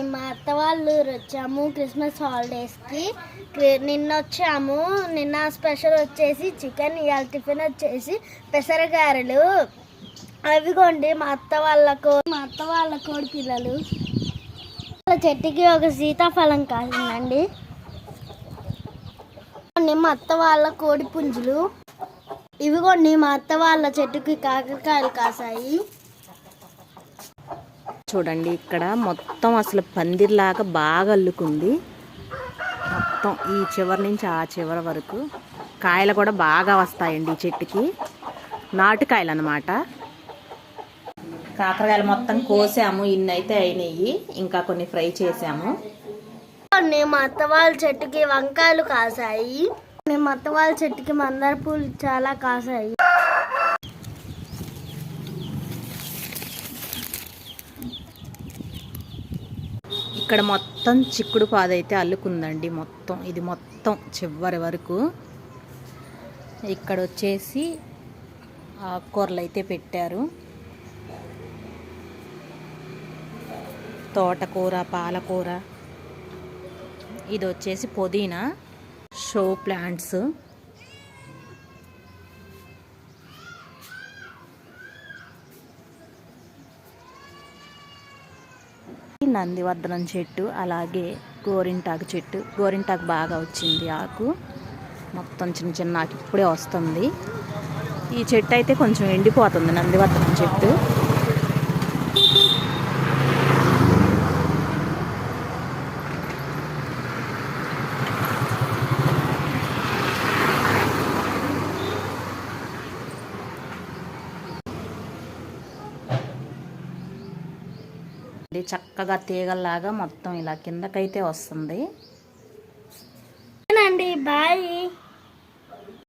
మేము మా అత్త వాళ్ళు వచ్చాము క్రిస్మస్ హాలిడేస్కి. నిన్న వచ్చాము. నిన్న స్పెషల్ వచ్చేసి చికెన్, ఇవాళ టిఫిన్ వచ్చేసి పెసరగారెలు. అవిగోండి మా అత్త వాళ్ళ కోడి పిల్లలు. చెట్టుకి ఒక సీతాఫలం కాసిందండి. మా అత్త వాళ్ళ కోడి పుంజులు. ఇవిగోండి మా అత్త వాళ్ళ చెట్టుకి కాకరకాయలు కాసాయి. చూడండి ఇక్కడ మొత్తం అసలు పందిర్లాగా బాగా అల్లుకుంది. మొత్తం ఈ చివరి నుంచి ఆ చివరి వరకు కాయలు కూడా బాగా వస్తాయండి ఈ చెట్టుకి. నాటుకాయలు అన్నమాట. కాకరకాయలు మొత్తం కోసాము, ఇన్ని అయితే అయినాయి. ఇంకా కొన్ని ఫ్రై చేసాము. మా అత్త వాళ్ళ చెట్టుకి వంకాయలు కాసాయి. మా అత్త వాళ్ళ చెట్టుకి మందార పూలు చాలా కాసాయి. ఇక్కడ మొత్తం చిక్కుడు పాదైతే అల్లుకుందండి. మొత్తం ఇది మొత్తం చివరి వరకు. ఇక్కడ వచ్చేసి ఆకుకూరలు అయితే పెట్టారు. తోటకూర, పాలకూర. ఇది వచ్చేసి పుదీనా, షో ప్లాంట్స్. నందివర్ధనం చెట్టు, అలాగే గోరింటాకు చెట్టు. గోరింటాకు బాగా వచ్చింది ఆకు. మొత్తం చిన్న చిన్న ఆకు ఇప్పుడే వస్తుంది. ఈ చెట్టు అయితే కొంచెం ఎండిపోతుంది, నందివర్ధనం చెట్టు. చక్కగా తీగల్లాగా మొత్తం ఇలా కిందకైతే వస్తుంది. బాయ్.